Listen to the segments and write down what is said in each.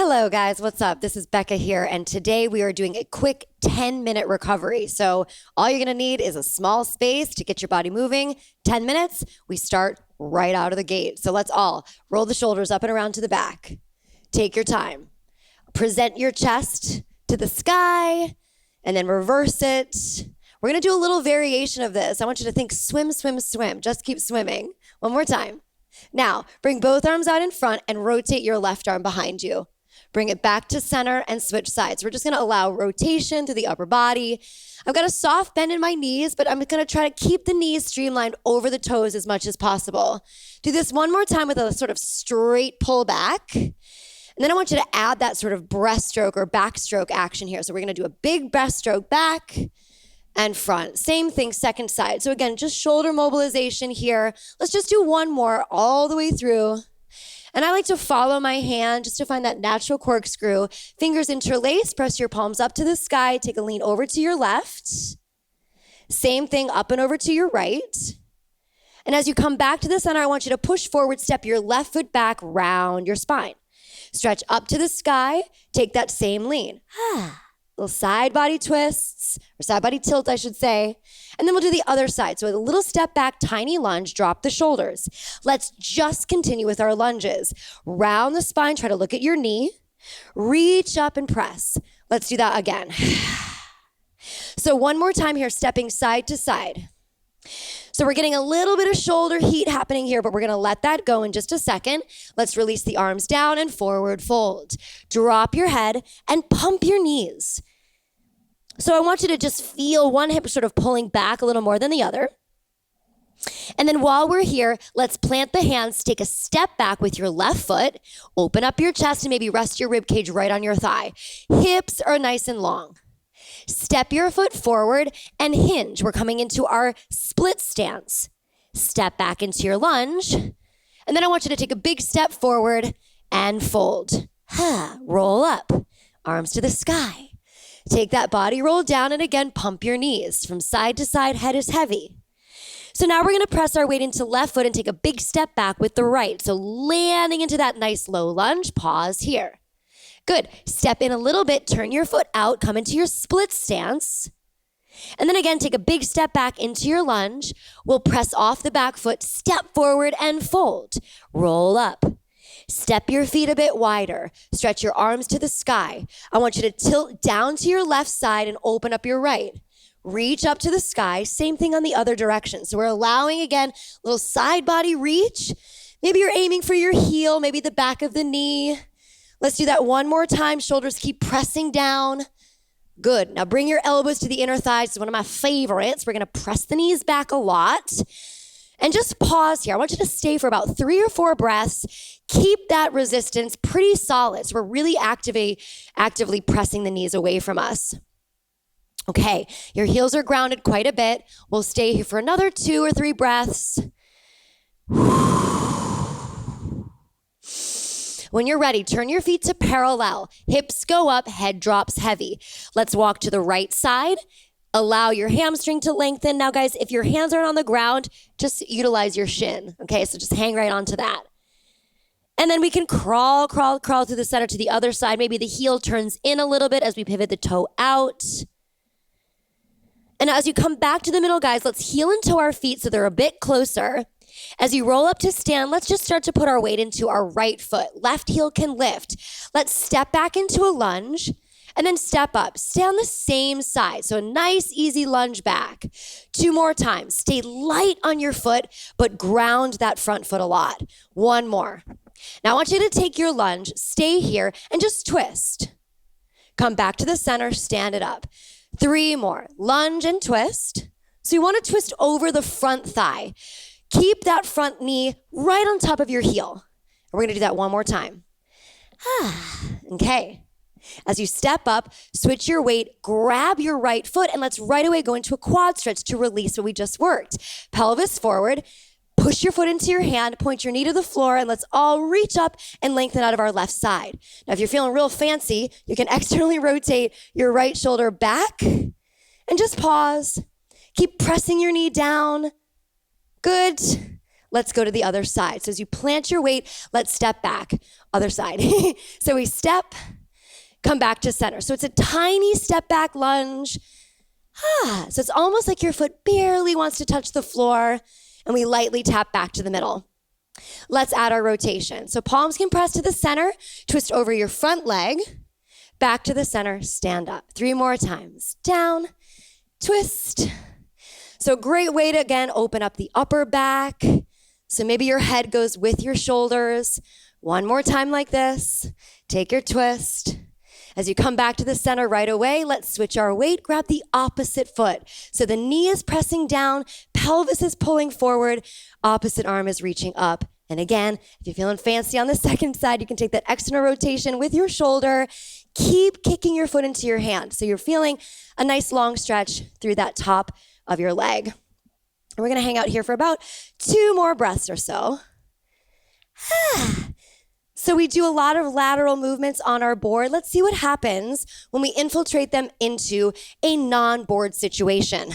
Hello guys, what's up? This is Becca here, and today we are doing a quick 10-minute recovery. So all you're gonna need is a small space to get your body moving. 10 minutes, we start right out of the gate. So let's all roll the shoulders up and around to the back. Take your time. Present your chest to the sky, and then reverse it. We're gonna do a little variation of this. I want you to think swim, swim, swim. Just keep swimming. One more time. Now, bring both arms out in front and rotate your left arm behind you. Bring it back to center and switch sides. We're just gonna allow rotation through the upper body. I've got a soft bend in my knees, but I'm gonna try to keep the knees streamlined over the toes as much as possible. Do this one more time with a sort of straight pull back. And then I want you to add that sort of breaststroke or backstroke action here. So we're gonna do a big breaststroke back and front. Same thing, second side. So again, just shoulder mobilization here. Let's just do one more all the way through. And I like to follow my hand just to find that natural corkscrew. Fingers interlace, press your palms up to the sky, take a lean over to your left. Same thing, up and over to your right. And as you come back to the center, I want you to push forward, step your left foot back, round your spine. Stretch up to the sky, take that same lean. Little side body twists, or side body tilt, I should say. And then we'll do the other side. So with a little step back, tiny lunge, drop the shoulders. Let's just continue with our lunges. Round the spine, try to look at your knee. Reach up and press. Let's do that again. So one more time here, stepping side to side. So we're getting a little bit of shoulder heat happening here, but we're gonna let that go in just a second. Let's release the arms down and forward fold. Drop your head and pump your knees. So I want you to just feel one hip sort of pulling back a little more than the other. And then while we're here, let's plant the hands, take a step back with your left foot, open up your chest and maybe rest your rib cage right on your thigh. Hips are nice and long. Step your foot forward and hinge. We're coming into our split stance. Step back into your lunge. And then I want you to take a big step forward and fold. Roll up, arms to the sky. Take that body roll down and again, pump your knees. From side to side, head is heavy. So now we're gonna press our weight into left foot and take a big step back with the right. So landing into that nice low lunge, pause here. Good. Step in a little bit, turn your foot out, come into your split stance. And then again, take a big step back into your lunge. We'll press off the back foot, step forward and fold. Roll up. Step your feet a bit wider. Stretch your arms to the sky. I want you to tilt down to your left side and open up your right. Reach up to the sky. Same thing on the other direction. So we're allowing, again, a little side body reach. Maybe you're aiming for your heel, maybe the back of the knee. Let's do that one more time. Shoulders keep pressing down. Good. Now bring your elbows to the inner thighs. It's one of my favorites. We're going to press the knees back a lot. And just pause here. I want you to stay for about 3 or 4 breaths. Keep that resistance pretty solid. So we're really actively pressing the knees away from us. Okay, your heels are grounded quite a bit. We'll stay here for another 2 or 3 breaths. When you're ready, turn your feet to parallel. Hips go up, head drops heavy. Let's walk to the right side. Allow your hamstring to lengthen. Now, guys, if your hands aren't on the ground, just utilize your shin. Okay, so just hang right onto that. And then we can crawl through the center to the other side. Maybe the heel turns in a little bit as we pivot the toe out. And as you come back to the middle, guys, let's heel and toe our feet so they're a bit closer. As you roll up to stand, let's just start to put our weight into our right foot. Left heel can lift. Let's step back into a lunge and then step up. Stay on the same side. So a nice, easy lunge back. 2 more times. Stay light on your foot, but ground that front foot a lot. 1 more. Now I want you to take your lunge, stay here, and just twist. Come back to the center, stand it up. 3 more. Lunge and twist. So you want to twist over the front thigh. Keep that front knee right on top of your heel. And we're going to do that 1 more time. Okay. As you step up, switch your weight, grab your right foot, and let's right away go into a quad stretch to release what we just worked. Pelvis forward, push your foot into your hand, point your knee to the floor, and let's all reach up and lengthen out of our left side. Now, if you're feeling real fancy, you can externally rotate your right shoulder back and just pause. Keep pressing your knee down. Good. let's go to the other side. So as you plant your weight, let's step back, other side. So we step, come back to center. So it's a tiny step back lunge. So it's almost like your foot barely wants to touch the floor, and we lightly tap back to the middle. Let's add our rotation. So palms can press to the center, twist over your front leg, back to the center, stand up. 3 more times. Down, twist. So great way to, again, open up the upper back. So maybe your head goes with your shoulders. 1 more time like this. Take your twist. As you come back to the center right away, let's switch our weight. Grab the opposite foot. So the knee is pressing down, pelvis is pulling forward, opposite arm is reaching up. And again, if you're feeling fancy on the second side, you can take that external rotation with your shoulder. Keep kicking your foot into your hand. So you're feeling a nice long stretch through that top of your leg. And we're gonna hang out here for about 2 more breaths or so. So we do a lot of lateral movements on our board. Let's see what happens when we infiltrate them into a non-board situation.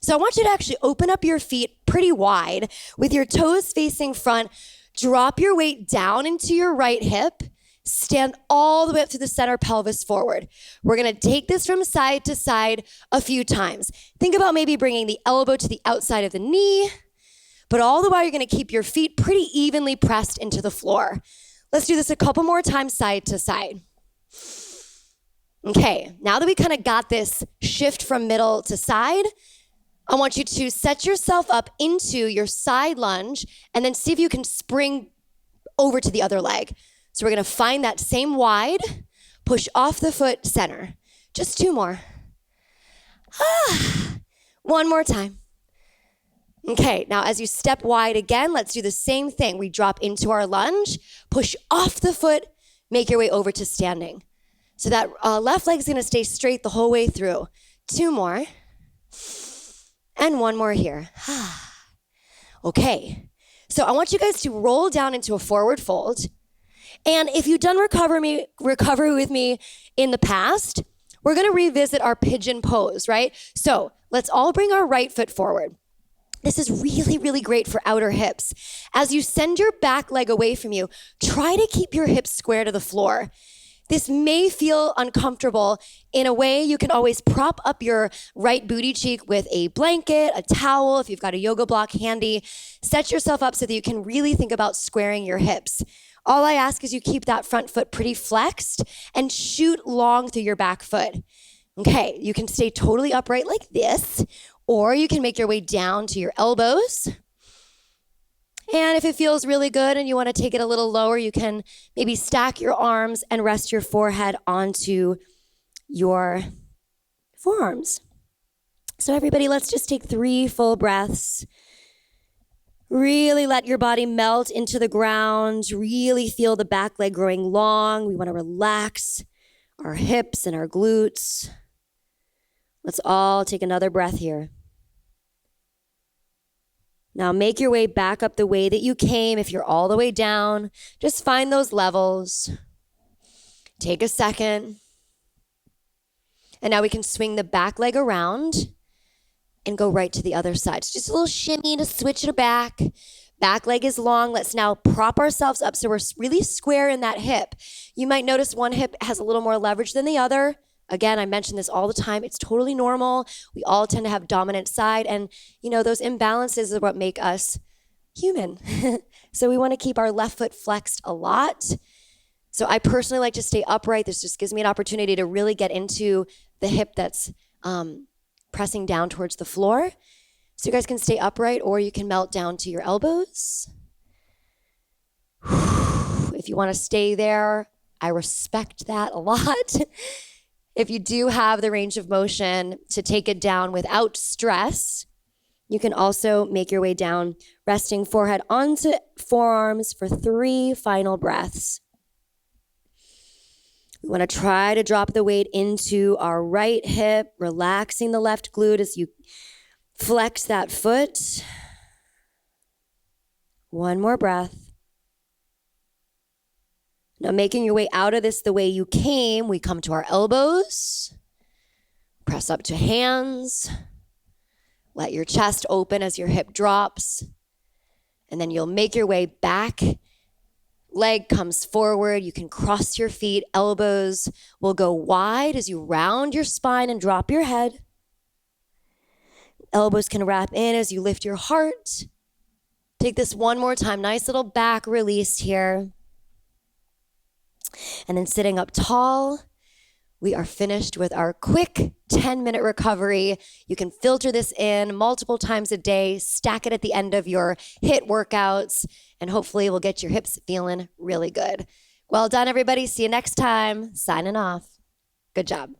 So I want you to actually open up your feet pretty wide with your toes facing front. Drop your weight down into your right hip. Stand all the way up to the center pelvis forward. We're gonna take this from side to side a few times. Think about maybe bringing the elbow to the outside of the knee, but all the while you're gonna keep your feet pretty evenly pressed into the floor. Let's do this a couple more times side to side. Okay, now that we kind of got this shift from middle to side, I want you to set yourself up into your side lunge and then see if you can spring over to the other leg. So we're gonna find that same wide, push off the foot, center. Just 2 more. 1 more time. Okay, now as you step wide again, let's do the same thing. We drop into our lunge, push off the foot, make your way over to standing. So that left leg's gonna stay straight the whole way through. 2 more, and 1 more here. Okay, so I want you guys to roll down into a forward fold. And if you've done recovery with me in the past, we're gonna revisit our pigeon pose, right? So let's all bring our right foot forward. This is really, really great for outer hips. As you send your back leg away from you, try to keep your hips square to the floor. This may feel uncomfortable. In a way, you can always prop up your right booty cheek with a blanket, a towel, if you've got a yoga block handy. Set yourself up so that you can really think about squaring your hips. All I ask is you keep that front foot pretty flexed and shoot long through your back foot. Okay, you can stay totally upright like this, or you can make your way down to your elbows. And if it feels really good and you want to take it a little lower, you can maybe stack your arms and rest your forehead onto your forearms. So everybody, let's just take 3 full breaths. Really let your body melt into the ground. Really feel the back leg growing long. We want to relax our hips and our glutes. Let's all take another breath here. Now make your way back up the way that you came. If you're all the way down, just find those levels. Take a second. And now we can swing the back leg around and go right to the other side. So just a little shimmy to switch it back. Back leg is long. Let's now prop ourselves up so we're really square in that hip. You might notice one hip has a little more leverage than the other. Again, I mention this all the time. It's totally normal. We all tend to have dominant side, and those imbalances are what make us human. So we want to keep our left foot flexed a lot. So I personally like to stay upright. This just gives me an opportunity to really get into the hip that's pressing down towards the floor. So you guys can stay upright, or you can melt down to your elbows. If you want to stay there, I respect that a lot. If you do have the range of motion to take it down without stress, you can also make your way down, resting forehead onto forearms for 3 final breaths. We want to try to drop the weight into our right hip, relaxing the left glute as you flex that foot. 1 more breath. Now, making your way out of this the way you came, we come to our elbows, press up to hands, let your chest open as your hip drops, And then you'll make your way back. Leg comes forward. You can cross your feet. Elbows will go wide as you round your spine and drop your head. Elbows can wrap in as you lift your heart. Take this one more time. Nice little back release here. And then sitting up tall, we are finished with our quick 10-minute recovery. You can filter this in multiple times a day, stack it at the end of your HIIT workouts, and hopefully we'll get your hips feeling really good. Well done, everybody. See you next time. Signing off. Good job.